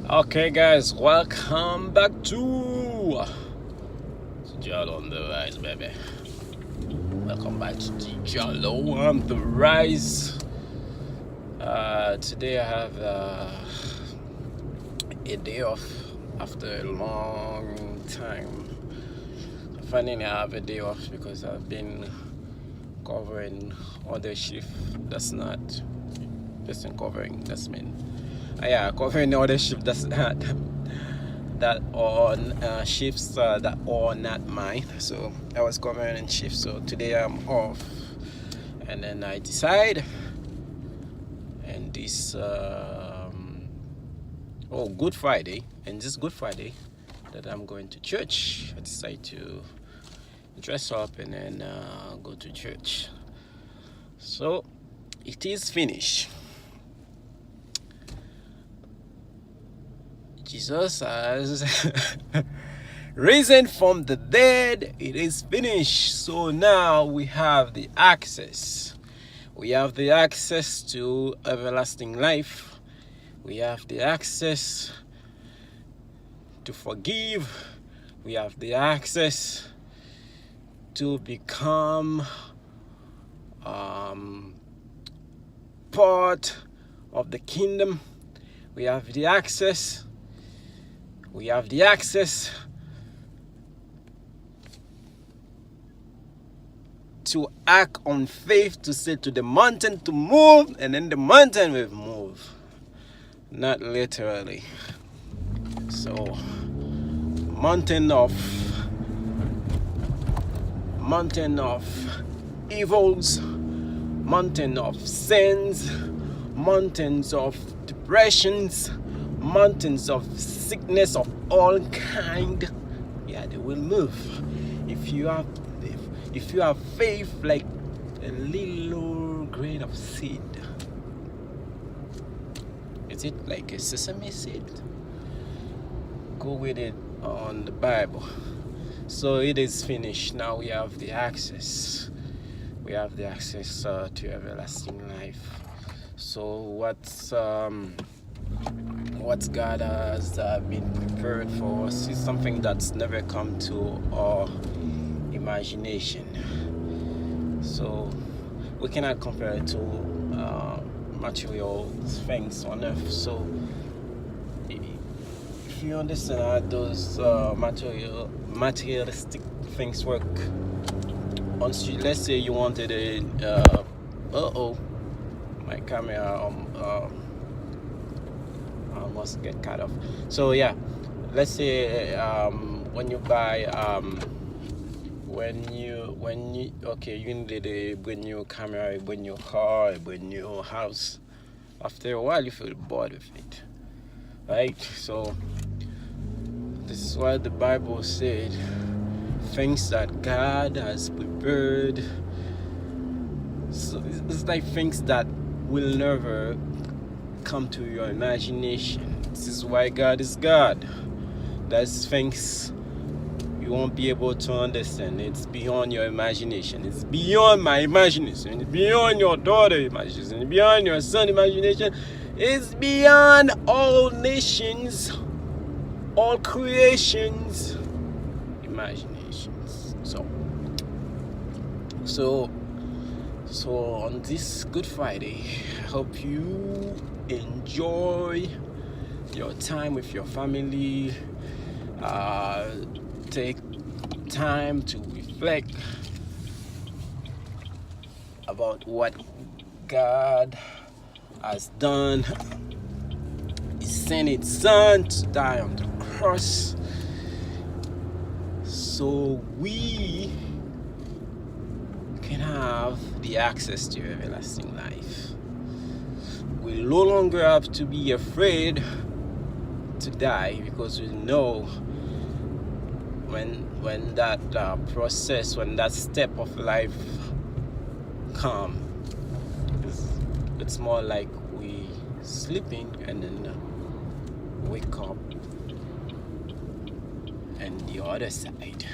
Okay, guys, welcome back to Jalo on the Rise, baby. Welcome back to Jalo on the Rise. Today I have a day off after a long time. Finally, I have a day off because I've been covering other shift. That's not just in covering. That's mean. Covering other shift. That's not that are shifts that are not mine. So I was covering shifts. So today I'm off, and then I decide, and this Good Friday, and this Good Friday that I'm going to church. I decide to dress up and then go to church. So it is finished. Jesus has risen from the dead. It is finished. So now we have the access. We have the access to everlasting life. We have the access to forgive. We have the access to become part of the kingdom. We have the access. We have the access to act on faith, to say to the mountain to move, and then the mountain will move. Not literally. So, mountain of evils, mountain of sins, mountains of depressions, mountains of sickness of all kind, they will move. If you have faith like a little grain of seed. Is it like a sesame seed? Go with it on the Bible. So it is finished. Now we have the access. We have the access to everlasting life. So what God has been prepared for us is something that's never come to our imagination. So we cannot compare it to material things on earth. So if you understand how those materialistic things work, let's say you wanted a my camera almost get cut off. So yeah, let's say when you buy you need a brand new camera, a brand new car, a brand new house. After a while you feel bored with it, right? So this is what the Bible said, things that God has prepared. So it's like things that will never come to your imagination. This is why God is God. That's things you won't be able to understand. It's beyond your imagination. It's beyond my imagination. It's beyond your daughter's imagination. It's beyond your son's imagination. It's beyond all nations, all creations, imaginations. So on this Good Friday, I hope you enjoy your time with your family. Take time to reflect about what God has done. He sent His Son to die on the cross so we can have the access to everlasting life. We no longer have to be afraid to die, because we know when that process, when that step of life come, it's more like we sleeping and then wake up and the other side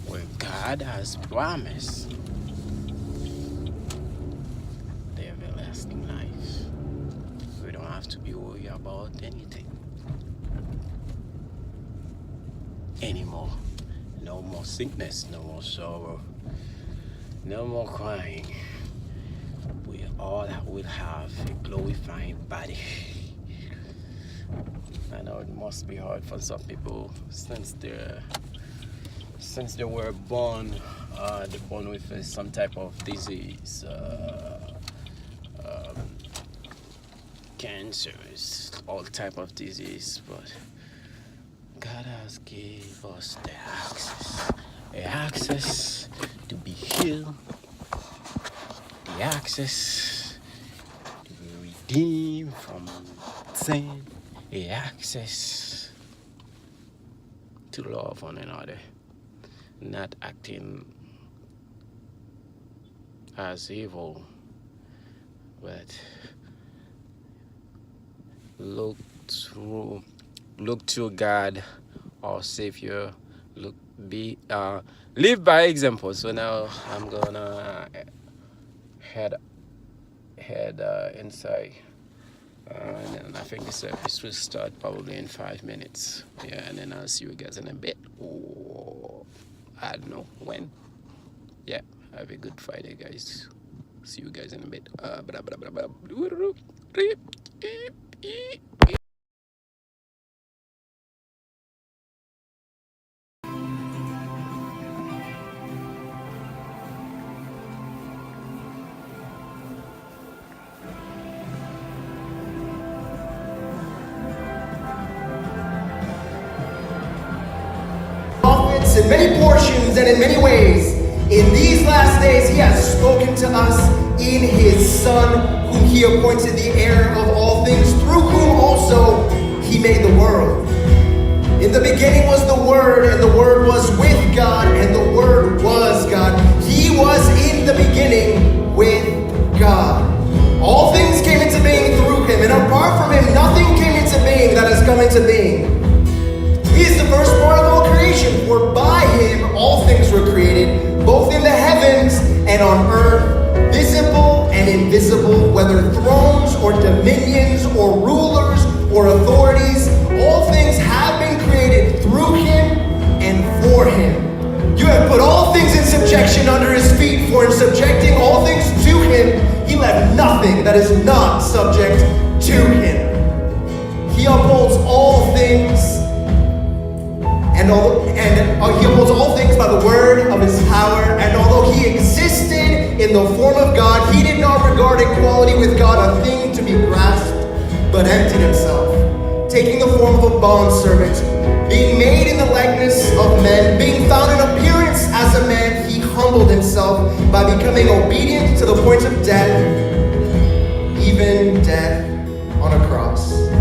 where God has promised the everlasting life. We don't have to be worried about anything. anymore. No more sickness, no more sorrow, no more crying. We all will have a glorifying body. I know it must be hard for some people since they were born with some type of disease, cancers, all type of disease, but God has gave us the access to be healed, the access to be redeemed from sin, the access to love one another, not acting as evil, but look to God, our Savior. Live by example. So now I'm gonna head inside, and then I think the service will start probably in 5 minutes. Yeah, and then I'll see you guys in a bit. I don't know when. Yeah, have a good Friday, guys. See you guys in a bit. In many portions and in many ways. In these last days, he has spoken to us in his Son, whom he appointed the heir of all things, through whom also he made the world. In the beginning was the Word, and the Word was with God, and the Word was God. He was in the beginning with God. All things came into being through him, and apart from him, nothing came into being that has come into being. He is the firstborn of all creation, for by him all things were created, both in the heavens and on earth, visible and invisible, whether thrones or dominions or rulers or authorities. All things have been created through him and for him. You have put all things in subjection under his feet, for in subjecting all things to him, he left nothing that is not subject to him. He upholds all things. And he upholds all things by the word of his power. And although he existed in the form of God, he did not regard equality with God a thing to be grasped, but emptied himself, taking the form of a bondservant, being made in the likeness of men, being found in appearance as a man, he humbled himself by becoming obedient to the point of death, even death on a cross.